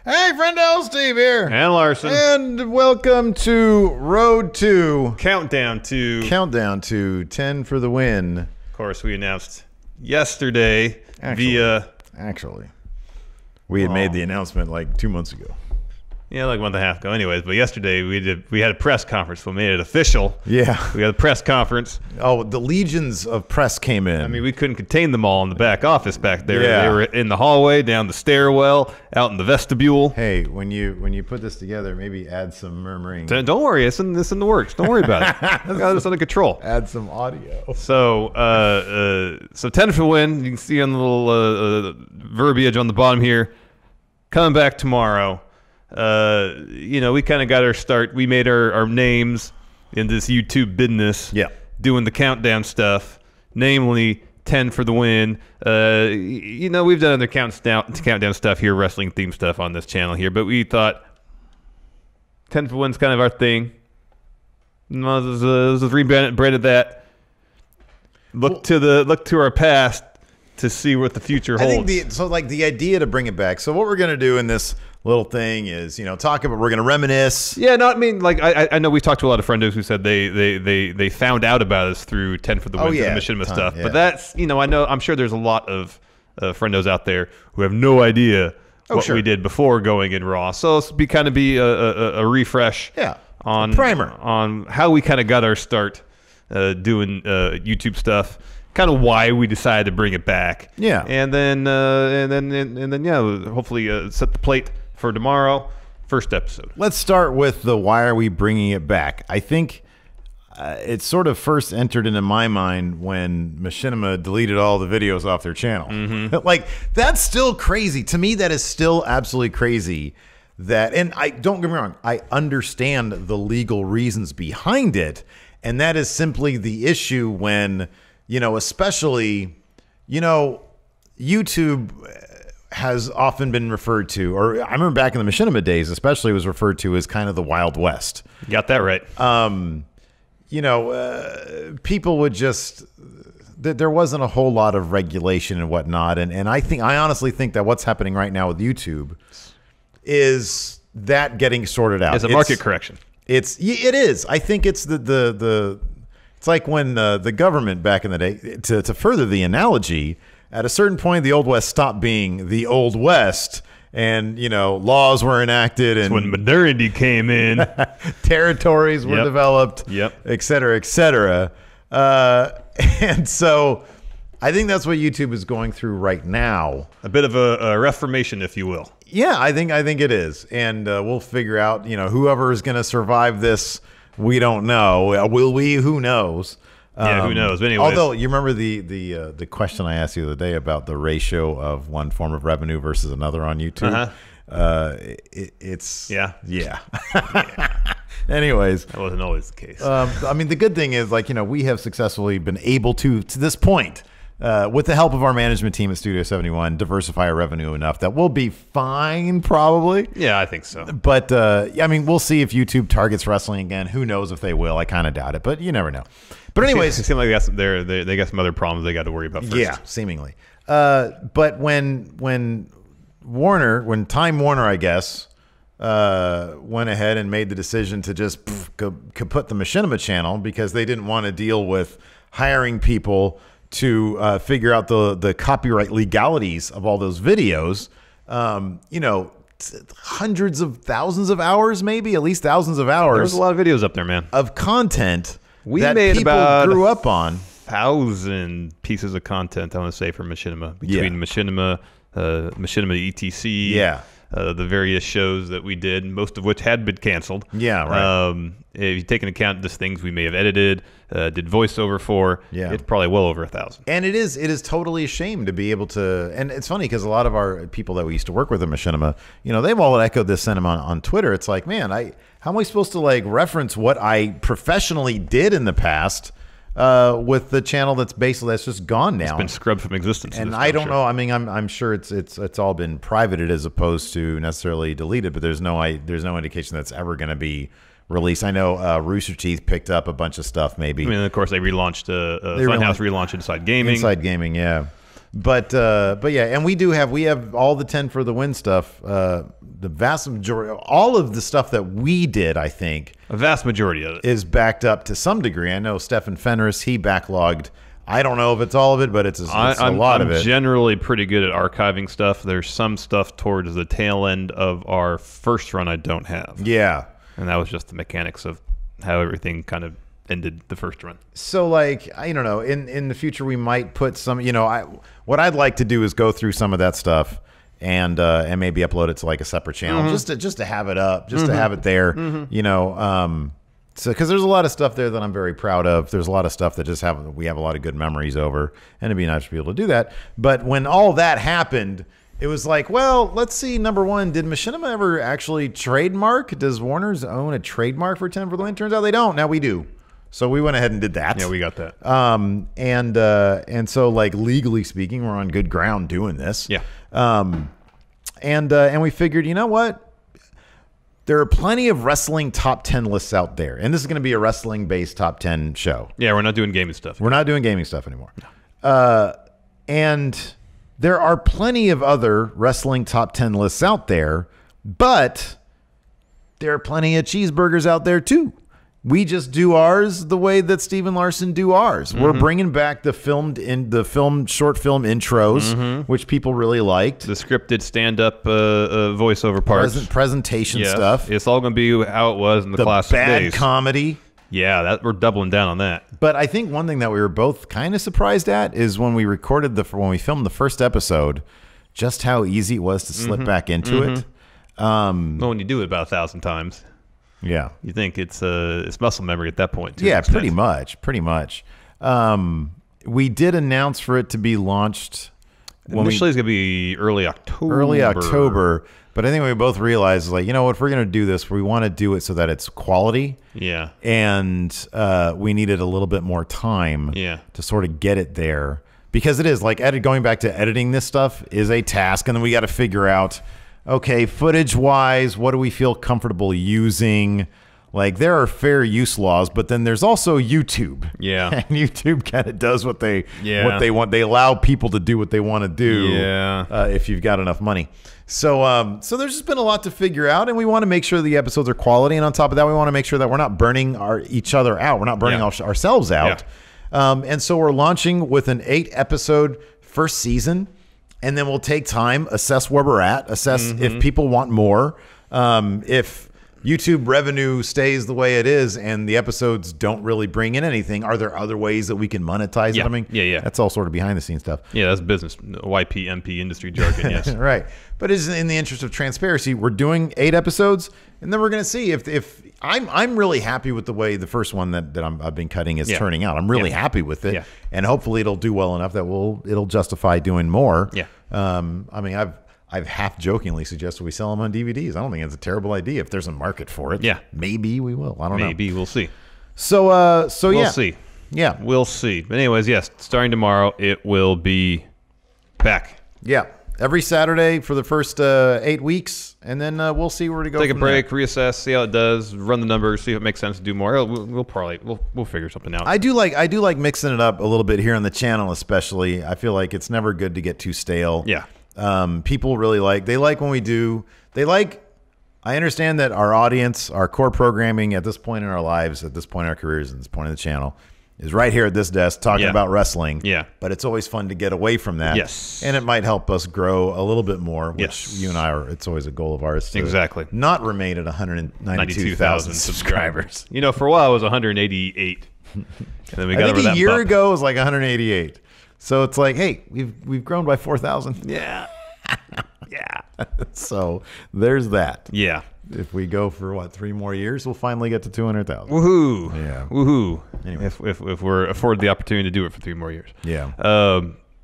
Hey, friendo, Steve here. And Larson. And welcome to Road to... Countdown to 10 for the win. Of course, we announced yesterday Actually, we had made the announcement like 2 months ago. Yeah, like a month and a half ago. Anyways, but yesterday we had a press conference. We made it official. Yeah. We had a press conference. Oh, the legions of press came in. I mean, we couldn't contain them all in the back office back there. Yeah. They were in the hallway, down the stairwell, out in the vestibule. Hey, when you put this together, maybe add some murmuring. Don't worry, it's in the works. Don't worry about it. I got this under control. Add some audio. So, 10 for the win. You can see on the little verbiage on the bottom here. Coming back tomorrow. We kind of got our start. We made our names in this YouTube business. Yeah. Doing the countdown stuff, namely 10 for the win. We've done other countdown stuff here, wrestling theme stuff on this channel here, but we thought 10 for the win's kind of our thing. Let's rebranded that. Look to our past to see what the future holds. I think the idea to bring it back. So what we're gonna do in this little thing is, talk about, we're gonna reminisce. Yeah, no, I mean, like I know we talked to a lot of friendos who said they found out about us through 10 for the win and Machinima stuff. Yeah. But that's I'm sure there's a lot of friendos out there who have no idea what we did before going in Raw. So it's be a refresh. Yeah. On primer on how we kind of got our start doing YouTube stuff. Kind of why we decided to bring it back. Yeah. And then hopefully set the plate for tomorrow, first episode. Let's start with the why are we bringing it back. I think it sort of first entered into my mind when Machinima deleted all the videos off their channel. Mm-hmm. Like, that's still crazy. To me, that is still absolutely crazy. And I don't get me wrong, I understand the legal reasons behind it, and that is simply the issue when, especially, YouTube has often been referred to, or I remember back in the Machinima days, especially, was referred to as kind of the Wild West. You got that right. People would just, there wasn't a whole lot of regulation and whatnot, and I honestly think that what's happening right now with YouTube is that getting sorted out. It's a market correction. It is. I think it's it's like when the government back in the day, to further the analogy, at a certain point, the Old West stopped being the Old West, and laws were enacted, and when modernity came in, territories were developed, et cetera, et cetera. And so I think that's what YouTube is going through right now. A bit of a reformation, if you will. Yeah, I think it is, and we'll figure out. Whoever is going to survive this, we don't know. Will we? Who knows? Yeah, who knows? But anyways. Although you remember the question I asked you the other day about the ratio of one form of revenue versus another on YouTube. It's yeah. Anyways, that wasn't always the case. I mean, the good thing is, we have successfully been able to this point, with the help of our management team at Studio 71, diversify our revenue enough that we'll be fine, probably. Yeah, I think so. But I mean, we'll see if YouTube targets wrestling again. Who knows if they will? I kind of doubt it, but you never know. But anyways, it seems like they got some other problems they got to worry about first. Yeah, seemingly. But when Time Warner, I guess, went ahead and made the decision to just kaput the Machinima channel because they didn't want to deal with hiring people to figure out the copyright legalities of all those videos, hundreds of thousands of hours, maybe at least thousands of hours. There's a lot of videos up there, man, of content that made people about grew up on. 1,000 pieces of content, I want to say, for Machinima, between Machinima, Machinima ETC, the various shows that we did, most of which had been canceled. Yeah, right. If you take into account just things we may have edited, did voiceover for, it's probably well over 1,000. And it is totally a shame to be able to. And it's funny because a lot of our people that we used to work with at Machinima, they've all echoed this sentiment on Twitter. It's like, man, how am I supposed to reference what I professionally did in the past? With the channel that's just gone now. It's been scrubbed from existence. And I don't know. I mean, I'm sure it's all been privated as opposed to necessarily deleted. But there's no indication that's ever going to be released. I know Rooster Teeth picked up a bunch of stuff. Maybe. I mean, of course, they relaunched Funhouse relaunched Inside Gaming. Inside Gaming, yeah. But yeah, and we have all the 10 for the win stuff. The vast majority, all of the stuff that we did, I think, a vast majority of it is backed up to some degree. I know Stefan Fenris, he backlogged. I don't know if it's all of it, but it's a lot of it. I'm generally pretty good at archiving stuff. There's some stuff towards the tail end of our first run I don't have. Yeah. And that was just the mechanics of how everything kind of ended the first run. So, like, I don't know. In the future, we might put some. What I'd like to do is go through some of that stuff and maybe upload it to like a separate channel, just to have it up, just to have it there. So because there's a lot of stuff there that I'm very proud of. There's a lot of stuff that we have a lot of good memories over, and it'd be nice to be able to do that. But when all that happened, it was like, well, let's see. Number one, did Machinima ever actually trademark? Does Warner's own a trademark for 10 for the Win? Turns out they don't. Now we do. So we went ahead and did that. Yeah, we got that. And so, like, legally speaking, we're on good ground doing this. Yeah. And we figured, you know what? There are plenty of wrestling top 10 lists out there. And this is going to be a wrestling-based top 10 show. Yeah, we're not doing gaming stuff. We're not doing gaming stuff anymore. No. And there are plenty of other wrestling top 10 lists out there, but there are plenty of cheeseburgers out there, too. We just do ours the way that Steve and Larson do ours. We're bringing back the short film intros, which people really liked. The scripted stand-up voiceover parts, presentation stuff. It's all going to be how it was in the classic days. Bad comedy. Yeah, we're doubling down on that. But I think one thing that we were both kind of surprised at is when we filmed the first episode, just how easy it was to slip back into it. Well, when you do it about 1,000 times. Yeah, you think it's muscle memory at that point. Yeah, pretty much. We did announce for it to be launched. Initially, it's going to be early October. But I think we both realized, like, if we're going to do this, we want to do it so that it's quality. Yeah. And we needed a little bit more time. To sort of get it there, because it is like going back to editing this stuff is a task, and then we got to figure out. Okay, footage-wise, what do we feel comfortable using? Like, there are fair use laws, but then there's also YouTube. Yeah. And YouTube kind of does what they want. They allow people to do what they want to do if you've got enough money. So there's just been a lot to figure out, and we want to make sure the episodes are quality. And on top of that, we want to make sure that we're not burning each other out. We're not burning ourselves out. And so we're launching with an 8-episode first season. And then we'll take time, assess where we're at, assess if people want more. If YouTube revenue stays the way it is and the episodes don't really bring in anything, are there other ways that we can monetize it? I mean, that's all sort of behind the scenes stuff. Yeah, that's business, YPMP industry jargon, yes. Right. But it's in the interest of transparency. We're doing 8 episodes, and then we're going to see if I'm really happy with the way the first one that I've been cutting is turning out. I'm really happy with it, and hopefully it'll do well enough that it'll justify doing more. Yeah. I mean, I've half jokingly suggested we sell them on DVDs. I don't think it's a terrible idea if there's a market for it. Yeah. Maybe we will. I don't know. Maybe we'll see. So we'll see. Yeah. We'll see. But anyways, yes, starting tomorrow, it will be back. Yeah. Every Saturday for the first 8 weeks, and then we'll see where to go. Take a break, reassess, see how it does, run the numbers, see if it makes sense to do more. We'll figure something out. I do like mixing it up a little bit here on the channel, especially. I feel like it's never good to get too stale. Yeah. People really like when we do. I understand that our audience, our core programming at this point in our lives, at this point in our careers, at this point in the channel, is right here at this desk talking about wrestling. Yeah. But it's always fun to get away from that. Yes. And it might help us grow a little bit more, which you and I it's always a goal of ours to not remain at 192,000 subscribers. For a while it was 188. And then we got I think a year ago it was like 188. So it's like, hey, we've grown by 4,000. Yeah. Yeah. So there's that. Yeah. If we go for 3 more years, we'll finally get to 200,000. Woohoo! Yeah. Woohoo! Anyway. If we're afforded the opportunity to do it for 3 more years. Yeah.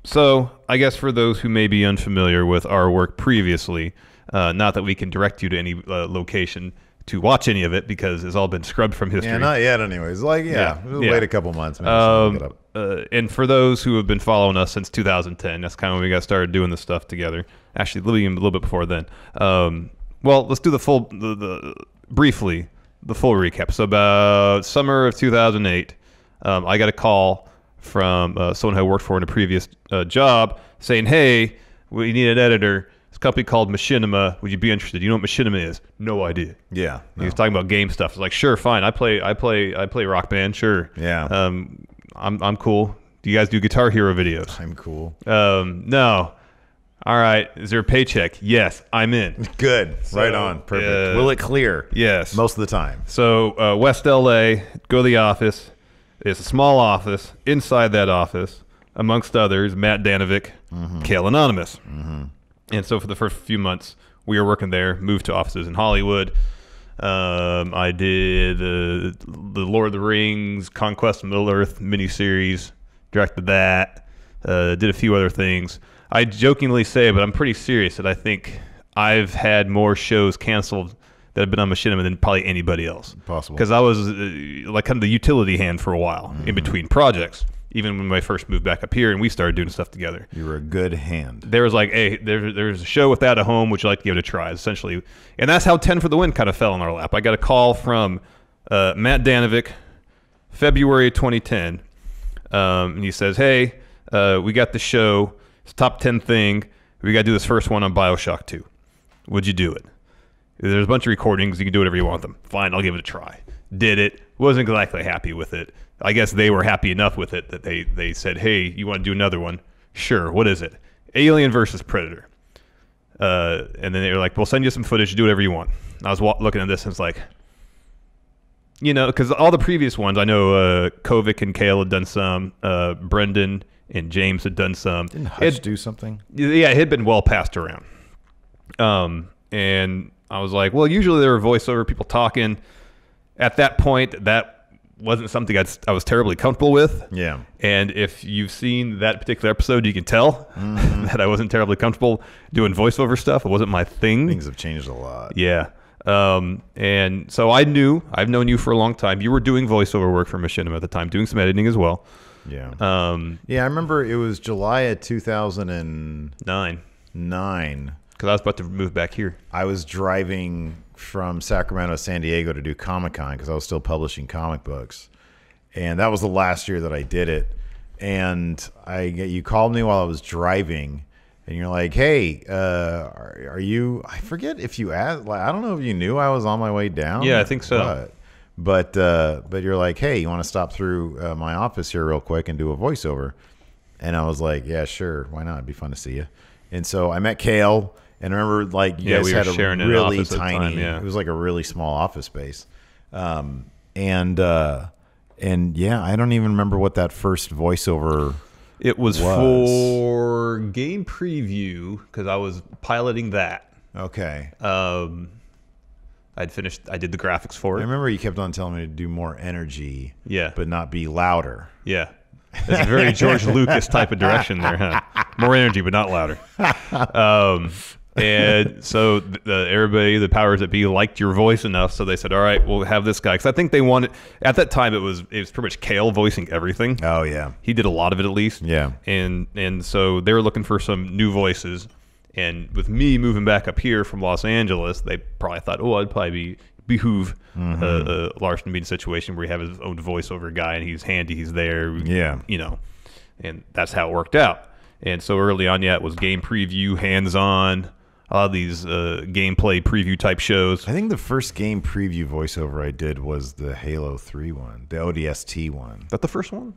So I guess for those who may be unfamiliar with our work previously, not that we can direct you to any location to watch any of it because it's all been scrubbed from history. Yeah, not yet. Anyways, we'll wait a couple months. And for those who have been following us since 2010, that's kind of when we got started doing this stuff together. Actually, a little bit before then. Well, let's do the full recap. So about summer of 2008, I got a call from someone who I worked for in a previous job saying, hey, we need an editor. This company called Machinima. Would you be interested? You know what Machinima is? No idea. Yeah. No. He was talking about game stuff. I was like, sure, fine. I play Rock Band. Sure. Yeah. I'm cool. Do you guys do Guitar Hero videos? I'm cool. No. All right. Is there a paycheck? Yes, I'm in. Good. So, right on. Perfect. Will it clear? Yes. Most of the time. So West LA, go to the office. It's a small office. Inside that office, amongst others, Matt Danovic, Kale Anonymous. And so for the first few months, we were working there, moved to offices in Hollywood. I did the Lord of the Rings, Conquest of Middle-earth miniseries, directed that, did a few other things. I jokingly say, but I'm pretty serious, that I think I've had more shows canceled that have been on Machinima than probably anybody else. Possible. Because I was like kind of the utility hand for a while in between projects, even when I first moved back up here and we started doing stuff together. You were a good hand. There was like, hey, there's a show without a home, would you like to give it a try, essentially. And that's how 10 for the Win kind of fell in our lap. I got a call from Matt Danovic, February 2010. And he says, hey, we got the show. It's a top 10 thing. We got to do this first one on BioShock 2. Would you do it? There's a bunch of recordings. You can do whatever you want them. Fine, I'll give it a try. Did it. Wasn't exactly happy with it. I guess they were happy enough with it that they said, hey, you want to do another one? Sure. What is it? Alien versus Predator. And then they were like, we'll send you some footage. Do whatever you want. And I was looking at this and it's like, you know, because all the previous ones, I know Kovic and Kale had done some. Brendan and James had done some. Didn't Hutch do something? Yeah, it had been well passed around. And I was like, well, usually there were voiceover people talking. At that point, that wasn't something I was terribly comfortable with. Yeah. And if you've seen that particular episode, you can tell that I wasn't terribly comfortable doing voiceover stuff. It wasn't my thing. Things have changed a lot. Yeah. And so I've known you for a long time. You were doing voiceover work for Machinima at the time, doing some editing as well. Yeah. Yeah, I remember it was July of 2009. Because I was about to move back here. I was driving from Sacramento to San Diego to do Comic-Con because I was still publishing comic books. And that was the last year that I did it. And you called me while I was driving. And you're like, hey, are you, I forget if you asked, like, I don't know if you knew I was on my way down. Yeah, I think so. But you're like, hey, you want to stop through my office here real quick and do a voiceover? And I was like, yeah, sure. Why not? It'd be fun to see you. And so I met Kale. And I remember, like, you guys had a really tiny, it was like a really small office space. And yeah, I don't even remember what that first voiceover It was for game preview because I was piloting that. Okay. I did the graphics for it. I remember you kept on telling me to do more energy, yeah, but not be louder. Yeah. It's a very George Lucas type of direction there, huh? More energy, but not louder. And so everybody, the powers that be, liked your voice enough, so they said, all right, we'll have this guy. Because I think they wanted, at that time, it was pretty much Kale voicing everything. Oh, yeah. He did a lot of it, at least. Yeah. And so they were looking for some new voices. And with me moving back up here from Los Angeles, they probably thought, oh, I'd probably behoove Larson be in a situation where he have his own voiceover guy, and he's handy, he's there. Yeah. You know, and that's how it worked out. And so early on, yeah, it was game preview, hands-on, a lot of these gameplay preview type shows. I think the first game preview voiceover I did was the Halo 3 one, the ODST one. Is that the first one?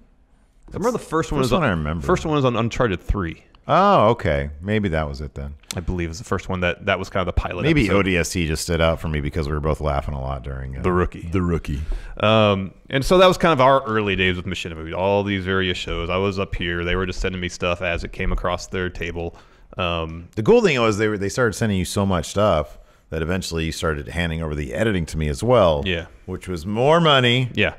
I remember the first one. I remember. First one was on Uncharted 3. Oh, okay. Maybe that was it then. I believe it was the first one that was kind of the pilot. Maybe episode. ODST just stood out for me because we were both laughing a lot during The Rookie. The Rookie. And so that was kind of our early days with Machinima. All these various shows. I was up here. They were just sending me stuff as it came across their table. The cool thing was they started sending you so much stuff that eventually you started handing over the editing to me as well. Yeah. Which was more money. Yeah.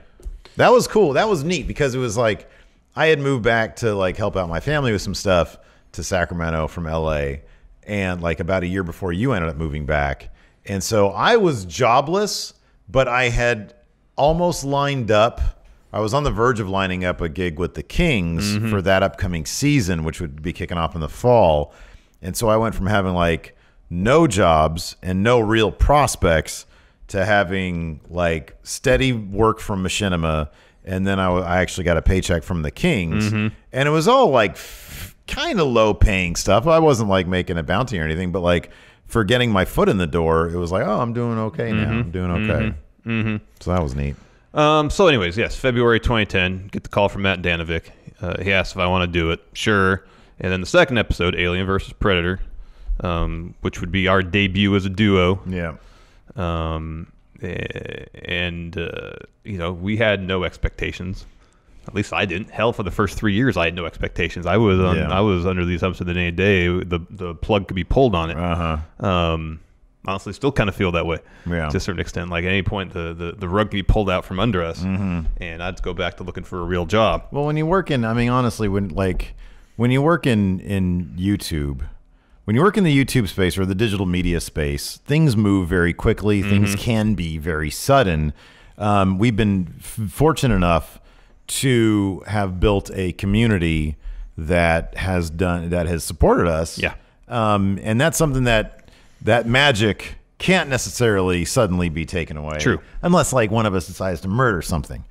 That was cool. That was neat because it was like I had moved back to like help out my family with some stuff to Sacramento from LA, and like about a year before you ended up moving back. And so I was jobless, but I had almost lined up. I was on the verge of lining up a gig with the Kings for that upcoming season, which would be kicking off in the fall. And so I went from having like no jobs and no real prospects to having like steady work from Machinima and then I actually got a paycheck from the Kings, and it was all like kind of low paying stuff. I wasn't like making a bounty or anything, but like for getting my foot in the door, it was like, oh, I'm doing okay now. I'm doing okay. So that was neat. So anyways, yes, February 2010, get the call from Matt Danovic. He asked if I want to do it. Sure. And then the second episode, Alien versus Predator, which would be our debut as a duo. Yeah. You know, we had no expectations. At least I didn't. Hell, for the first 3 years, I had no expectations. I was under the assumption that any day the plug could be pulled on it. Honestly, still kind of feel that way to a certain extent. Like at any point, the rug could be pulled out from under us, and I'd go back to looking for a real job. Well, when you work in, I mean, honestly, when you work in YouTube, when you work in the YouTube space or the digital media space, things move very quickly. Things can be very sudden. We've been fortunate enough to have built a community that has supported us. Yeah. And that's something that magic can't necessarily suddenly be taken away. True. Unless like one of us decides to murder something.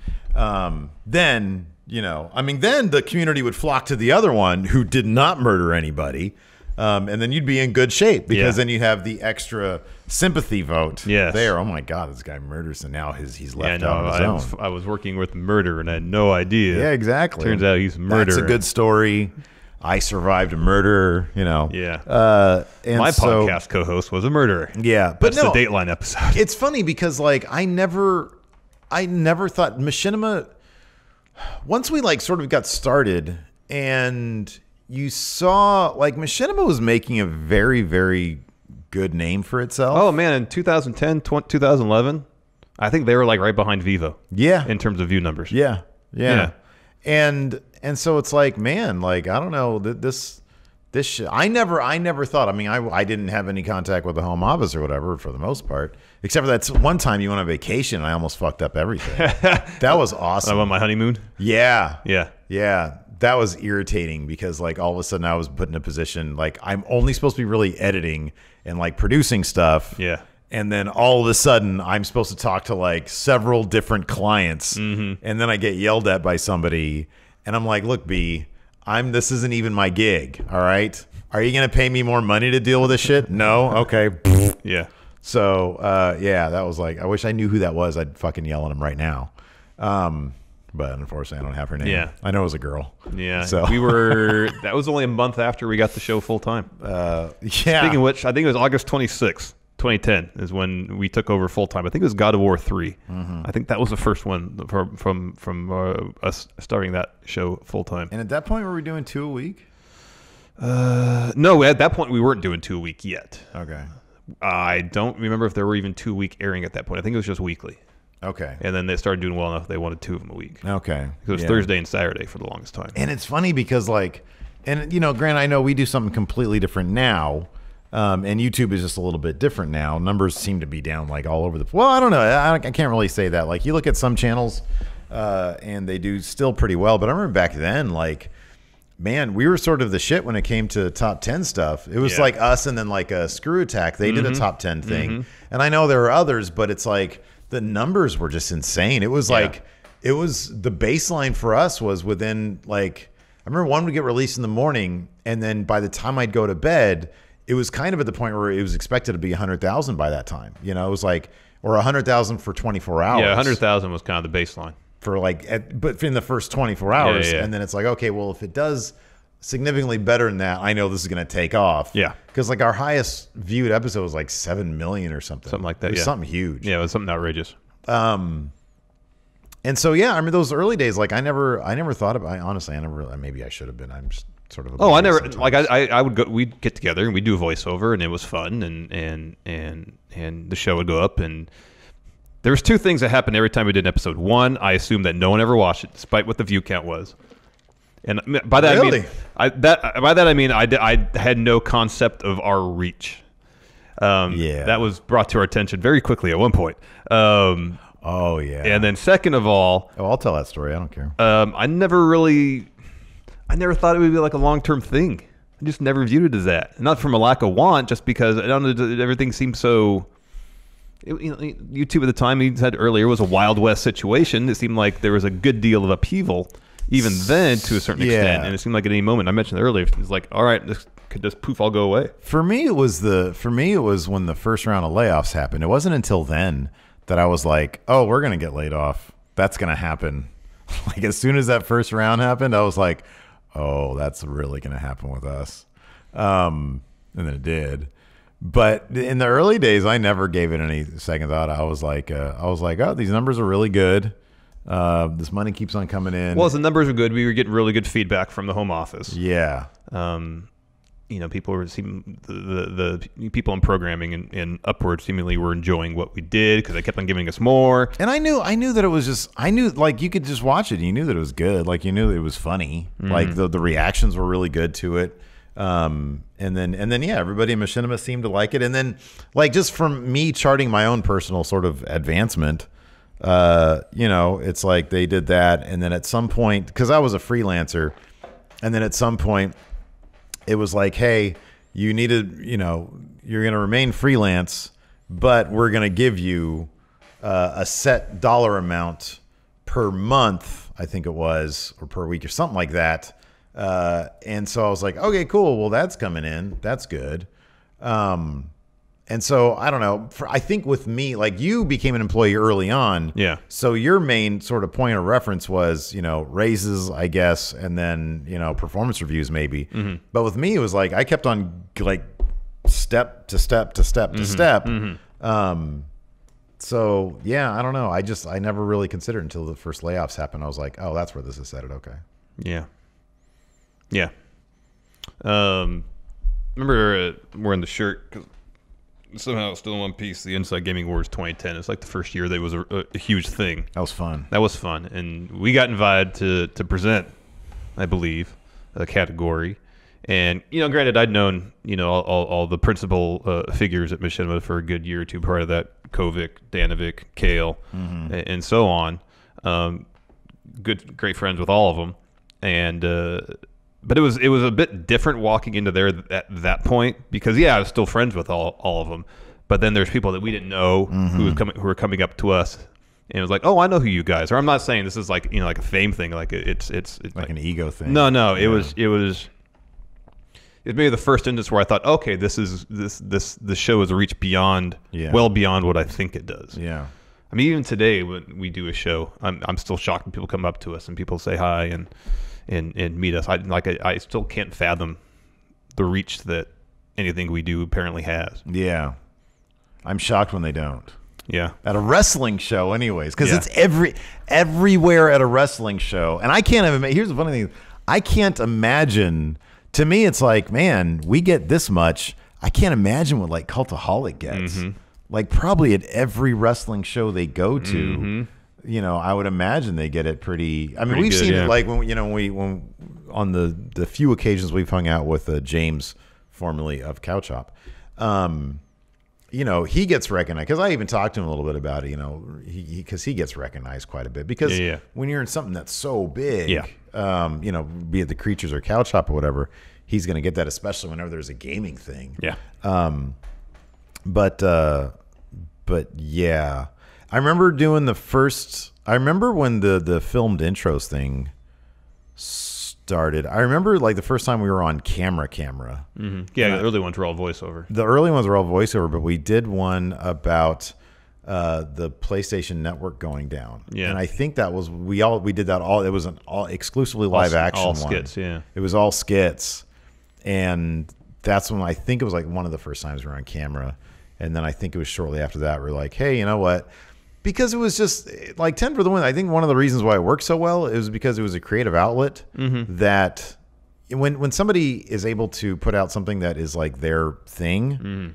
Then, you know, I mean, then the community would flock to the other one who did not murder anybody. And then you'd be in good shape because then you have the extra sympathy vote there. Oh my God, this guy murders, and now he's left out on his own. I was working with murder and I had no idea. Yeah, exactly. Turns out he's a murderer. That's a good story. I survived a murder, you know. Yeah. And my podcast co-host was a murderer. Yeah, but that's the Dateline episode. It's funny because like I never thought Machinima. Once we like sort of got started and you saw like Machinima was making a very, very good name for itself. Oh man, in 2010, 2011, I think they were like right behind Vivo. Yeah. In terms of view numbers. Yeah. And so it's like, man, like I don't know this shit. I never thought. I mean, I didn't have any contact with the home office or whatever for the most part, except for that one time you went on vacation and I almost fucked up everything. That was awesome. I'm on my honeymoon. Yeah. Yeah. That was irritating because like all of a sudden I was put in a position like I'm only supposed to be really editing and like producing stuff. Yeah. And then all of a sudden I'm supposed to talk to like several different clients. And then I get yelled at by somebody and I'm like, look, B, this isn't even my gig. All right. Are you going to pay me more money to deal with this shit? No. Okay. Yeah. So, that was like, I wish I knew who that was. I'd fucking yell at him right now. But unfortunately, I don't have her name. Yeah. I know it was a girl. Yeah. So that was only a month after we got the show full time. Yeah. Speaking of which, I think it was August 26th, 2010 is when we took over full time. I think it was God of War 3. I think that was the first one from us starting that show full time. And at that point, were we doing 2 a week? No, at that point, we weren't doing 2 a week yet. Okay. I don't remember if there were even 2 a week airing at that point. I think it was just weekly. Okay. And then they started doing well enough they wanted 2 of them a week. Okay. It was Thursday and Saturday for the longest time. And it's funny because like, and you know, Grant, I know we do something completely different now. And YouTube is just a little bit different now. Numbers seem to be down like all over well, I don't know. I can't really say that. Like you look at some channels and they do still pretty well. But I remember back then, like, man, we were sort of the shit when it came to top 10 stuff. It was like us and then like a Screw Attack. They did a top 10 thing. And I know there were others, but it's like the numbers were just insane. It was like, it was the baseline for us was within like, I remember one would get released in the morning. And then by the time I'd go to bed, it was kind of at the point where it was expected to be 100,000 by that time. You know, it was like, or 100,000 for 24 hours. Yeah, 100,000 was kind of the baseline. For like, but in the first 24 hours. And then it's like, okay, well, if it does significantly better than that, I know this is going to take off. Yeah. Because like our highest viewed episode was like 7 million or something. Something like that. It was something huge. Yeah, it was something outrageous. And so, yeah, I mean, those early days, like I never thought about, honestly, maybe I should have been. I'm just sort of. I never, sometimes. Like I would go, we'd get together and we'd do a voiceover and it was fun and the show would go up and there was 2 things that happened every time we did an episode. One, I assumed that no one ever watched it, despite what the view count was. And by that really? I mean I had no concept of our reach. That was brought to our attention very quickly at one point. Oh yeah. And then second of all, I'll tell that story. I don't care. I never thought it would be like a long-term thing. I just never viewed it as that. Not from a lack of want, just because I don't know, everything seemed so. YouTube at the time, he said earlier, was a Wild West situation. It seemed like there was a good deal of upheaval even then to a certain extent. And it seemed like at any moment, I mentioned earlier, it's like, all right, this could just poof all go away. For me, it was when the first round of layoffs happened. It wasn't until then that I was like, oh, we're going to get laid off. That's going to happen. Like as soon as that first round happened, I was like, oh, that's really going to happen with us. And then it did. But in the early days, I never gave it any second thought. I was like, oh, these numbers are really good. This money keeps on coming in. Well, as the numbers were good, we were getting really good feedback from the home office. Yeah. People were the people in programming and upward seemingly were enjoying what we did because they kept on giving us more. And I knew that it was just, like you could just watch it and you knew that it was good. Like you knew it was funny. Like the reactions were really good to it. And then yeah, everybody in Machinima seemed to like it. And then like just from me charting my own personal sort of advancement, it's like they did that. And then at some point, because I was a freelancer, and then at some point it was like, hey, you need to, you're going to remain freelance, but we're going to give you a set dollar amount per month, I think it was, or per week or something like that. And so I was like, okay, cool. Well, that's coming in. That's good. And so I don't know. I think with me, like you became an employee early on. Yeah. So your main sort of point of reference was, raises, I guess, and then, performance reviews maybe. Mm-hmm. But with me, it was like I kept on like step to step to step to step. Mm-hmm. So yeah, I don't know. I never really considered until the first layoffs happened. I was like, oh, that's where this is headed. Okay. Yeah. Yeah. Remember wearing the shirt because somehow it's still in one piece. The Inside Gaming Awards 2010. It's like the first year they was a huge thing. That was fun. And we got invited to present, I believe, a category. And granted, I'd known all the principal figures at Machinima for a good year or two prior to that. Kovic, Danovic, Kale, and so on. Great friends with all of them, and. But it was a bit different walking into there at that point because I was still friends with all of them, but then there's people that we didn't know who were coming up to us, and it was like, oh, I know who you guys are. I'm not saying this is like like a fame thing, like it's like an ego thing. No, it was maybe the first instance where I thought, okay, this show has reached well beyond what I think it does. Yeah. I mean, even today when we do a show, I'm still shocked when people come up to us and people say hi and meet us. I still can't fathom the reach that anything we do apparently has. Yeah. I'm shocked when they don't. Yeah. At a wrestling show anyways, because it's everywhere at a wrestling show. And I can't even, here's the funny thing. I can't imagine, to me it's like, man, we get this much. I can't imagine what like Cultaholic gets. Mm-hmm. Like probably at every wrestling show they go to, I would imagine they get it pretty. I mean, we've seen it like when when on the few occasions we've hung out with James, formerly of Couch Hop. He gets recognized because I even talked to him a little bit about it. Because he gets recognized quite a bit because when you're in something that's so big, be it the Creatures or Couch Hop or whatever, he's going to get that, especially whenever there's a gaming thing. Yeah. But yeah. I remember doing I remember when the filmed intros thing started. I remember like the first time we were on camera. Mm-hmm. Yeah, the early ones were all voiceover. The early ones were all voiceover, but we did one about the PlayStation Network going down. Yeah. And I think that was, we did that all, it was an all exclusively live action all one. Skits, yeah. It was all skits. And that's when I think it was like one of the first times we were on camera. And then I think it was shortly after that, we're like, hey, you know what? Because it was just like 10 for the win. I think one of the reasons why it worked so well is because it was a creative outlet that when somebody is able to put out something that is like their thing,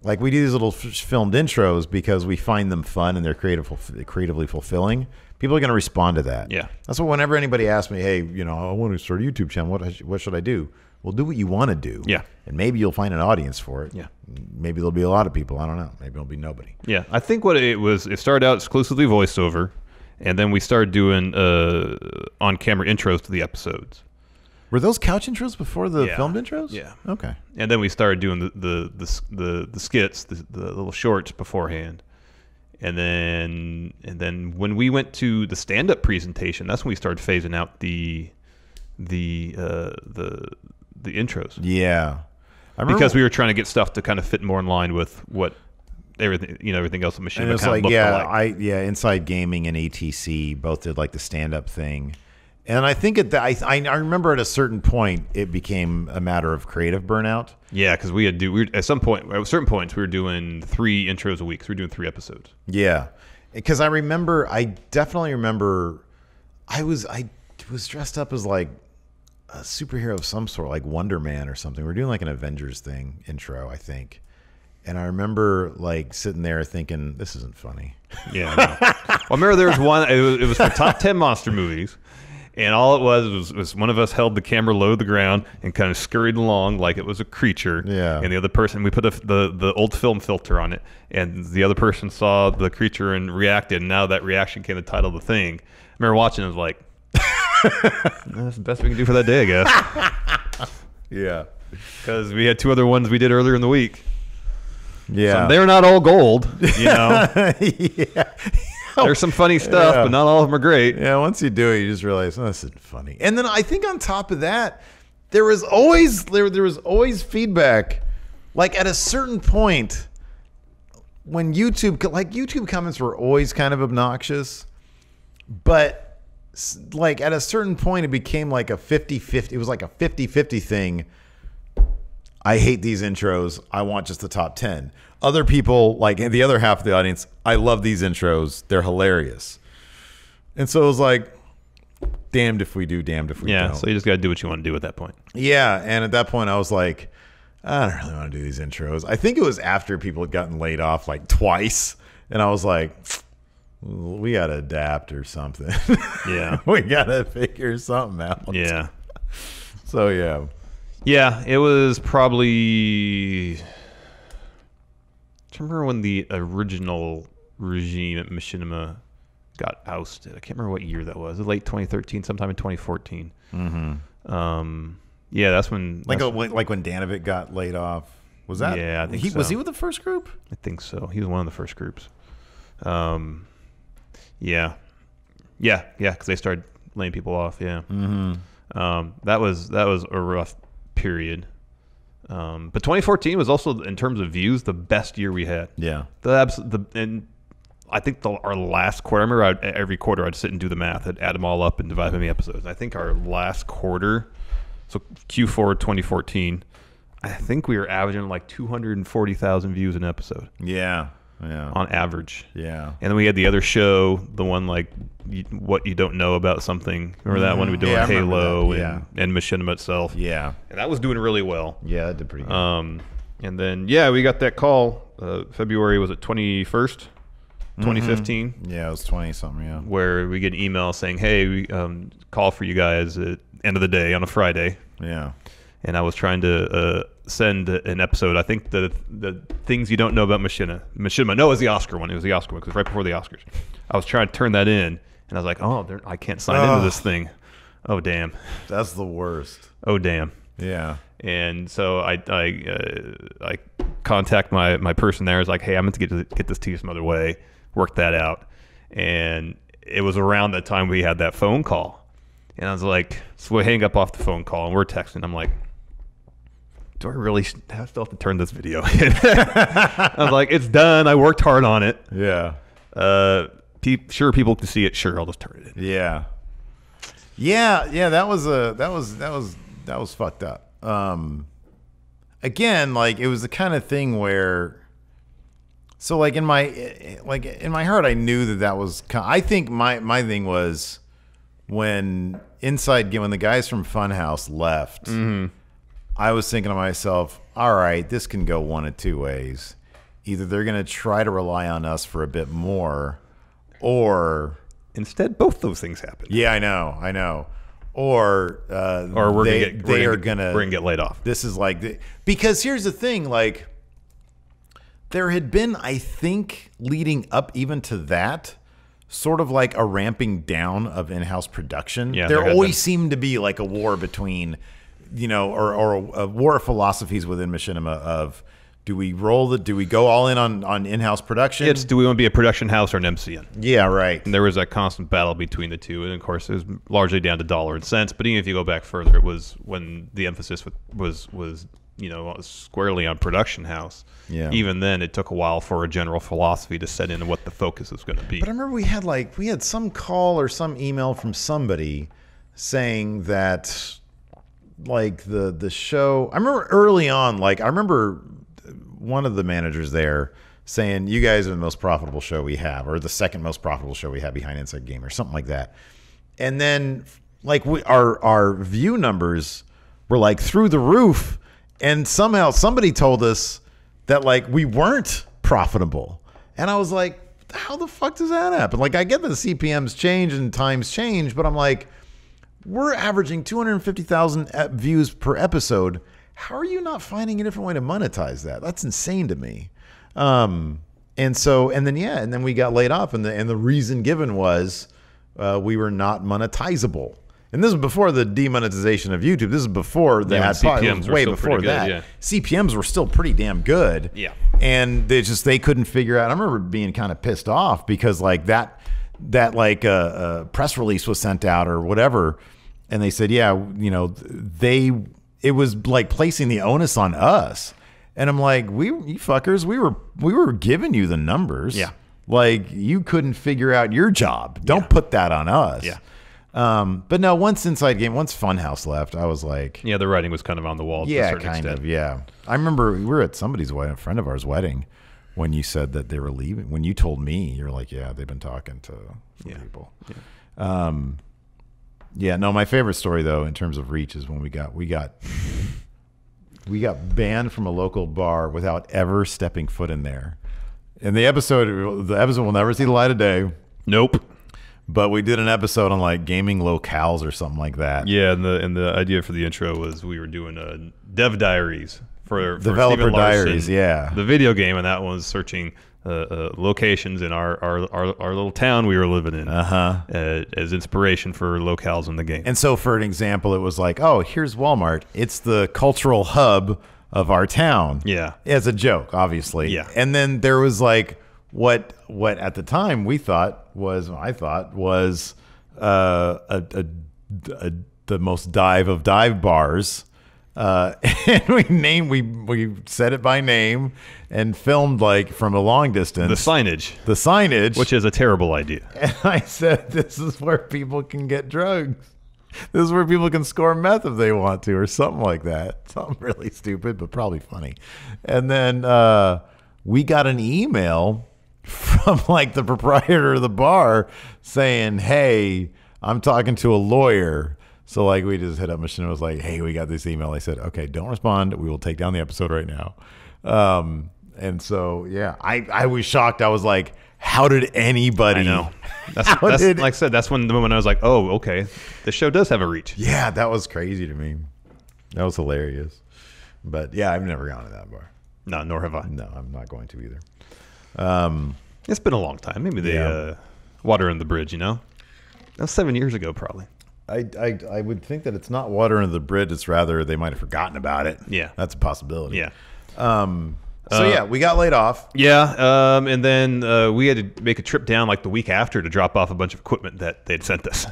like we do these little filmed intros because we find them fun and they're creatively fulfilling. People are going to respond to that. Yeah. That's what whenever anybody asks me, hey, I want to start a YouTube channel. What should I do? Well, do what you want to do. Yeah. And maybe you'll find an audience for it. Yeah. Maybe there'll be a lot of people. I don't know. Maybe there'll be nobody. Yeah. I think what it was, it started out exclusively voiceover, and then we started doing on-camera intros to the episodes. Were those couch intros before the yeah. filmed intros? Yeah. Okay. And then we started doing the skits, the little shorts beforehand. And then when we went to the stand-up presentation, that's when we started phasing out the intros. Yeah. Because we were trying to get stuff to kind of fit more in line with what everything else in Machinima and it's kind like, of looked alike. Inside Gaming and ATC both did like the stand-up thing. And I think I remember at a certain point it became a matter of creative burnout. Yeah, because at certain points we were doing 3 intros a week. So we were doing 3 episodes. Yeah, because I definitely remember I was dressed up as like a superhero of some sort, like Wonder Man or something. We were doing like an Avengers thing intro, I think. And I remember like sitting there thinking, this isn't funny. Yeah. Well, I remember there was one. It was for top 10 monster movies. And all it was one of us held the camera low to the ground and kind of scurried along like it was a creature. Yeah. And the other person, we put the old film filter on it, and the other person saw the creature and reacted. And now that reaction became the title of the thing. I remember watching it, I was like, that's the best we can do for that day, I guess. Yeah. Because we had 2 other ones we did earlier in the week. Yeah. So they're not all gold, you know. Yeah. There's some funny stuff, but not all of them are great. Yeah, once you do it, you just realize, oh, this isn't funny. And then I think on top of that, there was always feedback. Like at a certain point, when YouTube comments were always kind of obnoxious, but like at a certain point, it became like a 50-50. It was like a 50-50 thing. I hate these intros. I want just the top 10. Other people, like the other half of the audience, I love these intros. They're hilarious. And so it was like, damned if we do, damned if we don't. Yeah, so you just got to do what you want to do at that point. Yeah, and at that point I was like, I don't really want to do these intros. I think it was after people had gotten laid off like twice. And I was like, we got to adapt or something. Yeah. We got to figure something out. Yeah. So, yeah. Yeah, it was probably... I remember when the original regime at Machinima got ousted. I can't remember what year that was. Late 2013, sometime in 2014. Mm-hmm. Yeah, that's when... Like when Danovic got laid off. Was that? Yeah, I think so. Was he with the first group? I think so. He was one of the first groups. Yeah, because they started laying people off. Yeah. Mm-hmm. That was a rough period. But 2014 was also, in terms of views, the best year we had. Yeah. And I think our last quarter, I remember every quarter I'd sit and do the math. I'd add them all up and divide how many episodes. I think our last quarter, so Q4 2014, I think we were averaging like 240,000 views an episode. Yeah. Yeah. On average. Yeah. And then we had the other show, the one like what you don't know about something. Remember that one we did on Halo and Machinima itself. Yeah. And that was doing really well. Yeah, that did pretty good. And then we got that call. February, was it 21st, 2015? Mm-hmm. Yeah, it was 20 something. Yeah. Where we get an email saying, "Hey, we call for you guys at end of the day on a Friday." Yeah. And I was trying to send an episode. I think the things you don't know about Machinima. No, it was the Oscar one. It was the Oscar one because right before the Oscars, I was trying to turn that in, and I was like, "Oh, I can't sign into this thing. Oh, damn. That's the worst. Oh, damn." Yeah. And so I contact my person there. I was like, "Hey, I'm going to get this to you some other way. Work that out." And it was around that time we had that phone call, and I was like, so we hang up off the phone call and we're texting. I'm like, do I really still have to turn this video in? I was like, it's done. I worked hard on it. Yeah. Sure, people can see it. Sure, I'll just turn it in. Yeah. Yeah. That was fucked up. Again, like it was the kind of thing where, so like in my heart, I knew that was. I think my thing was when when the guys from Funhouse left. Mm-hmm. I was thinking to myself, all right, this can go one of two ways. Either they're going to try to rely on us for a bit more, or... Instead, both those things happen. Yeah, I know. Or we're going to get laid off. This is like... Because here's the thing, like, there had been, I think, leading up even to that, sort of like a ramping down of in-house production. Yeah, there always seemed to be like a war between, or a war of philosophies within Machinima of, do we go all in on in-house production? Do we want to be a production house or an MCN? Yeah, right. And there was that constant battle between the two, and of course, it was largely down to dollar and cents. But even if you go back further, it was when the emphasis was squarely on production house. Yeah. Even then, it took a while for a general philosophy to set in what the focus was going to be. But I remember we had some call or some email from somebody saying that, like, the show. I remember early on, I remember one of the managers there saying, you guys are the most profitable show we have, or the second most profitable show we have behind Inside Gamer, something like that. And then, like, our view numbers were like through the roof, and somehow somebody told us that, like, we weren't profitable. And I was like, how the fuck does that happen? Like, I get that the CPMs change and times change, but I'm like, we're averaging 250,000 views per episode. How are you not finding a different way to monetize that? That's insane to me. And then we got laid off, and the reason given was we were not monetizable. And this is before the demonetization of YouTube. This is before that. CPMs way before that. Yeah. CPMs were still pretty damn good. Yeah. And they couldn't figure out. I remember being kind of pissed off because like that press release was sent out or whatever, and they said, yeah, it was like placing the onus on us. And I'm like, you fuckers, we were giving you the numbers. Yeah. Like, you couldn't figure out your job. Don't put that on us. Yeah. But no, once Funhouse left, I was like, yeah, the writing was kind of on the wall. To a certain extent. Yeah. I remember we were at somebody's wedding, a friend of ours' wedding, when you said that they were leaving. When you told me, you're like, yeah, they've been talking to some people. Yeah. No, my favorite story though, in terms of reach, is when we got banned from a local bar without ever stepping foot in there. And the episode will never see the light of day. Nope. But we did an episode on like gaming locales or something like that. Yeah, and the idea for the intro was we were doing dev diaries for developer Stephen Larson, diaries. Yeah, the video game, and that one was searching locations in our little town we were living in as inspiration for locales in the game. And so, for an example, it was like, oh, here's Walmart. It's the cultural hub of our town. Yeah, as a joke, obviously. Yeah, and then there was like what at the time I thought was the most dive of dive bars. And we said it by name and filmed like from a long distance. The signage, which is a terrible idea. And I said, this is where people can get drugs. This is where people can score meth if they want to, or something like that. Something really stupid, but probably funny. And then we got an email from like the proprietor of the bar saying, hey, I'm talking to a lawyer. So like we just hit up Machinima and was like, hey, we got this email. I said, okay, don't respond. We will take down the episode right now. And so, yeah, I was shocked. I was like, how did anybody? I know. That's like I said, that's when the moment I was like, oh, okay, the show does have a reach. Yeah, that was crazy to me. That was hilarious. But yeah, I've never gone to that bar. No, nor have I. No, I'm not going to either. It's been a long time. Maybe they water in the bridge, That was 7 years ago, probably. I would think that it's not water under the bridge. It's rather they might have forgotten about it. Yeah. That's a possibility. Yeah. So, yeah, we got laid off. Yeah. And then we had to make a trip down like the week after to drop off a bunch of equipment that they'd sent us.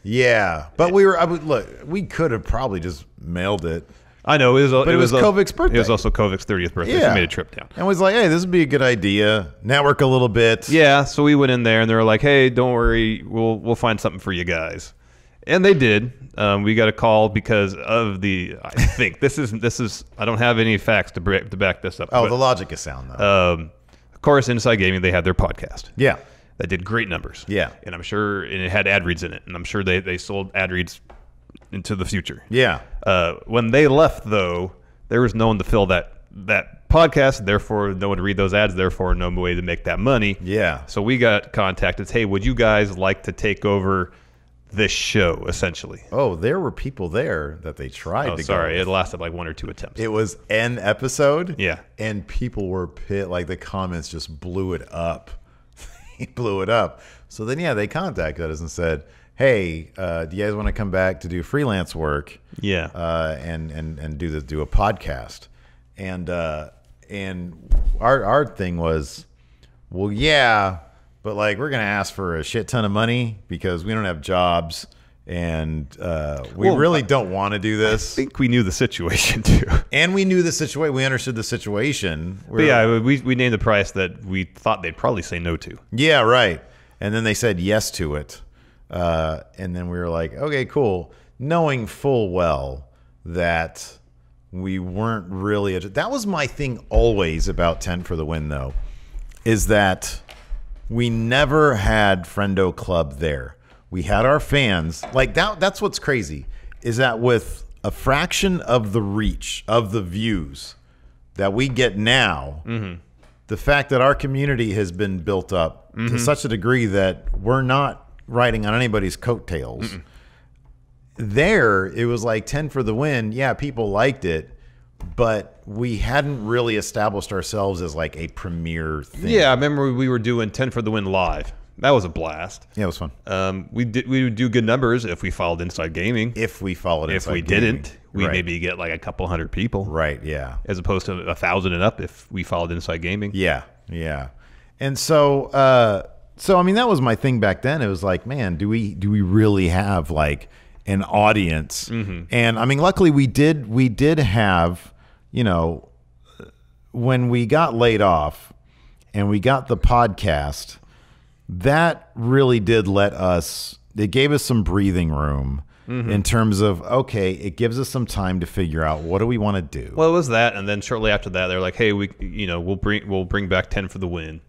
Yeah. But we could have probably just mailed it. I know. It was Kovic's birthday. It was also Kovic's 30th birthday. Yeah. So we made a trip down. And was like, hey, this would be a good idea. Network a little bit. Yeah. So we went in there and they were like, hey, don't worry. We'll find something for you guys. And they did. We got a call because of I think this is. I don't have any facts to back this up. Oh, the logic is sound though. Of course, Inside Gaming, they had their podcast. Yeah, that did great numbers. Yeah, and I'm sure it had ad reads in it, and I'm sure they sold ad reads into the future. Yeah. When they left, though, there was no one to fill that podcast. Therefore, no one to read those ads. Therefore, no way to make that money. Yeah. So we got contacted. Hey, would you guys like to take over this show, essentially? Oh, there were people there that they tried to sorry, it lasted like 1 or 2 attempts. It was an episode. Yeah. And people were like the comments just blew it up. He blew it up. So then, yeah, they contacted us and said, hey, do you guys want to come back to do freelance work? Yeah. And do a podcast. And our thing was, well, yeah, but like we're gonna ask for a shit ton of money because we don't have jobs, and we really don't want to do this. I think we knew the situation too, and we knew the situation. We understood the situation. But yeah, we named the price that we thought they'd probably say no to. Yeah, right. And then they said yes to it, and then we were like, okay, cool, knowing full well that we weren't really. That was my thing always about 10 for the Win, though, is that we never had Friendo Club there. We had our fans. Like that's what's crazy, is that with a fraction of the reach of the views that we get now, the fact that our community has been built up to such a degree that we're not riding on anybody's coattails. There, it was like 10 for the Win. Yeah, people liked it, but we hadn't really established ourselves as like a premier thing. Yeah, I remember we were doing 10 for the Win live. That was a blast. Yeah, it was fun. We would do good numbers if we followed Inside Gaming. If we followed Inside Gaming. If we didn't, we maybe get like a couple hundred people. Right, yeah. As opposed to 1,000 and up if we followed Inside Gaming. Yeah, yeah. And so I mean, that was my thing back then. It was like, man, do we really have like an audience? And I mean, luckily we did have, you know, when we got laid off and we got the podcast, that really did it gave us some breathing room in terms of, okay, it gives us some time to figure out what do we want to do. Well, it was that, and then shortly after that, they're like, hey, we'll bring back 10 for the Win.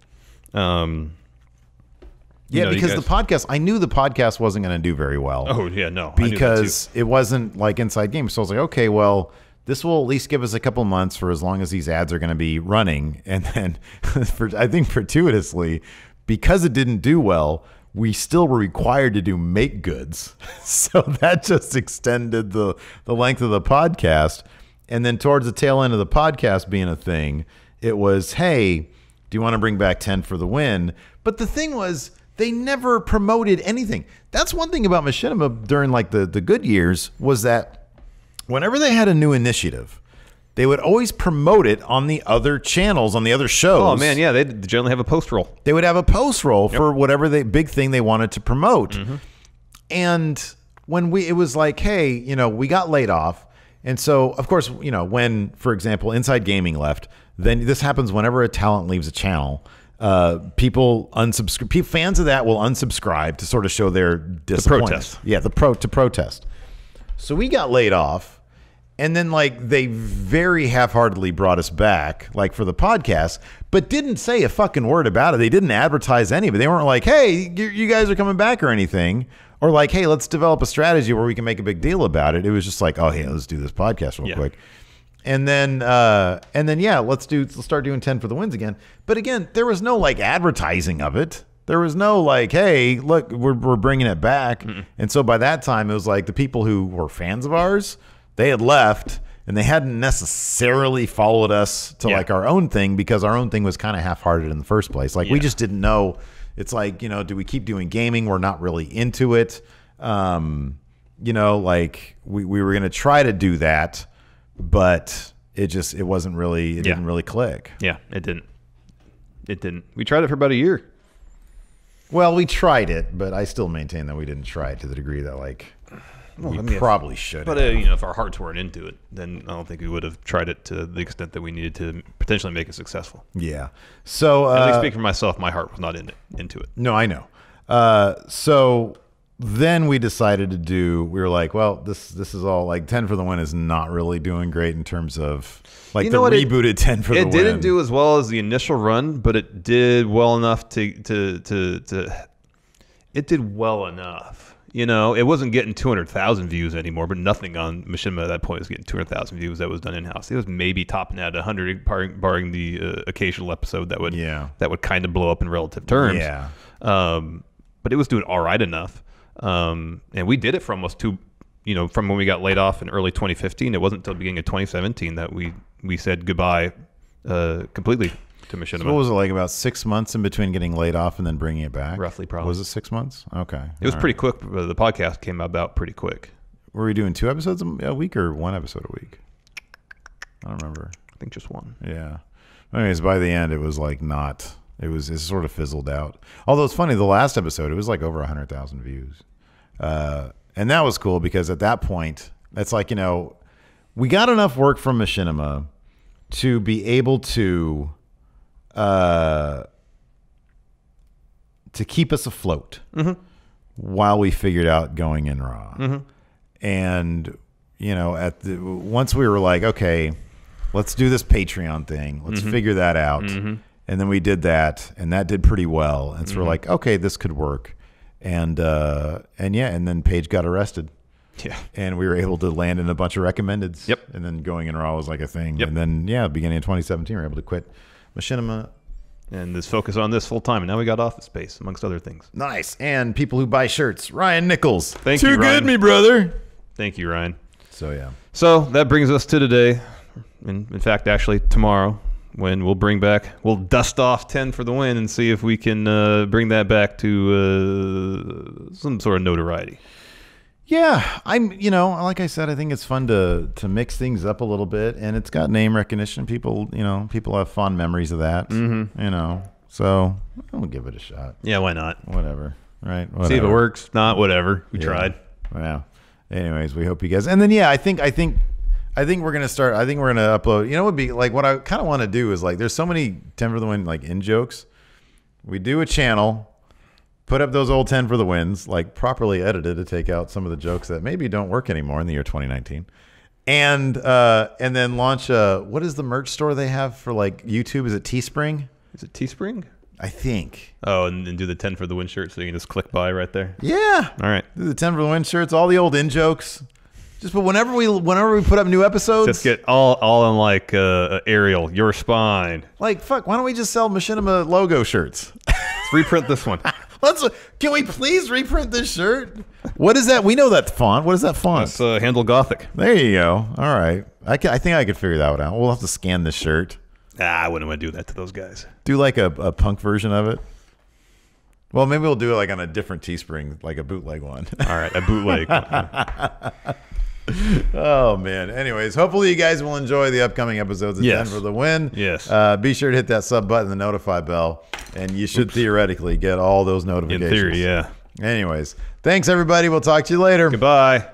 Yeah, because the podcast, I knew the podcast wasn't going to do very well. Oh, yeah, no. Because it wasn't like Inside Games. So I was like, okay, well, this will at least give us a couple months for as long as these ads are going to be running. And then I think fortuitously, because it didn't do well, we still were required to do make goods. So that just extended the length of the podcast. And then towards the tail end of the podcast being a thing, it was, hey, do you want to bring back 10 for the Win? But the thing was, they never promoted anything. That's one thing about Machinima during like the good years, was that whenever they had a new initiative, they would always promote it on the other channels, on the other shows. Oh man, yeah, they generally have a post roll. They would have a post roll for whatever big thing they wanted to promote. And when it was like, hey, you know, we got laid off. And so, of course, you know, when, for example, Inside Gaming left, then this happens whenever a talent leaves a channel. People unsubscribe. Fans of that will unsubscribe to sort of show their disappointment. Protest. Yeah, to protest. So we got laid off, and then like they very half-heartedly brought us back, like for the podcast, but didn't say a fucking word about it. They didn't advertise any of it. They weren't like, "Hey, you guys are coming back" or anything, or like, "Hey, let's develop a strategy where we can make a big deal about it." It was just like, "Oh, hey, let's do this podcast real quick." And then yeah, let's start doing 10 for the Wins again. But again, there was no like advertising of it. There was no like, hey, look, we're bringing it back. And so by that time, it was like the people who were fans of ours, they had left, and they hadn't necessarily followed us to like our own thing, because our own thing was kind of half-hearted in the first place. Like we just didn't know. It's like, you know, do we keep doing gaming? We're not really into it. You know, like we were going to try to do that, but it didn't really click. Yeah, it didn't. We tried it for about a year. Well, we tried it, but I still maintain that we didn't try it to the degree that like we probably should. But you know, if our hearts weren't into it, then I don't think we would have tried it to the extent that we needed to potentially make it successful. Yeah. So at least speaking for myself, my heart was not into it. No, I know. So then we decided we were like, well, this is all like 10 for the Win is not really doing great in terms of like rebooted 10 for the Win. It didn't do as well as the initial run, but it did well enough it did well enough. You know, it wasn't getting 200,000 views anymore, but nothing on Machinima at that point was getting 200,000 views that was done in-house. It was maybe topping at 100, barring the occasional episode that would kind of blow up in relative terms. Yeah. But it was doing all right enough. And we did it for almost from when we got laid off in early 2015. It wasn't until the beginning of 2017 that we said goodbye completely. to Machinima. So what was it like? About 6 months in between getting laid off and then bringing it back. Roughly, probably. Was it 6 months? Okay, it was pretty quick. The podcast came about pretty quick. Were we doing 2 episodes a week or 1 episode a week? I don't remember. I think just one. Yeah. Anyways, by the end, it was like not. It sort of fizzled out. Although it's funny, the last episode, it was like over 100,000 views. And that was cool because at that point, it's like, we got enough work from Machinima to be able to keep us afloat while we figured out going in Raw. And, once we were like, okay, let's do this Patreon thing. Let's figure that out. And then we did that, and that did pretty well. And so we're like, okay, this could work. And then Paige got arrested. Yeah. And we were able to land in a bunch of recommendeds. Yep. And then going in Raw was like a thing. Yep. And then, beginning of 2017, we were able to quit Machinima. And just focus on this full time. And now we got Office Space, amongst other things. Nice. And people who buy shirts. Ryan Nichols. Thank you, Ryan. Too good, me brother. Thank you, Ryan. So, yeah. So that brings us to today. In fact, actually, tomorrow, when we'll dust off 10 for the win and see if we can bring that back to some sort of notoriety. Yeah, like I said, I think it's fun to mix things up a little bit, and it's got name recognition. People have fond memories of that. So I'll give it a shot. Yeah, why not? Whatever, right? Whatever. See if it works. Not whatever. We tried. Yeah. Anyways, we hope you guys. And then I think we're gonna start. I think we're gonna upload. It would be like what I kind of want to do is like there's so many 10 for the win like in jokes. We do a channel. Put up those old 10 for the wins, like properly edited to take out some of the jokes that maybe don't work anymore in the year 2019. And then launch what is the merch store they have for like YouTube? Is it Teespring? Is it Teespring? I think. Oh, and do the 10 for the win shirt so you can just click buy right there. Yeah. All right. Do the 10 for the win shirts, all the old in jokes. Just but whenever we put up new episodes, just get all in like Arial, your spine. Like fuck, why don't we just sell Machinima logo shirts? Let's reprint this one. Can we please reprint this shirt? What is that? We know that font. What is that font? It's Handle Gothic. There you go. All right. I think I could figure that one out. We'll have to scan this shirt. I wouldn't want to do that to those guys. Do like a punk version of it. Well, maybe we'll do it like on a different Teespring, like a bootleg one. All right, a bootleg one. Oh, man. Anyways, hopefully you guys will enjoy the upcoming episodes of 10 for the win. Yes. Be sure to hit that sub button, the notify bell, and you should theoretically get all those notifications. In theory, yeah. Anyways, thanks, everybody. We'll talk to you later. Goodbye.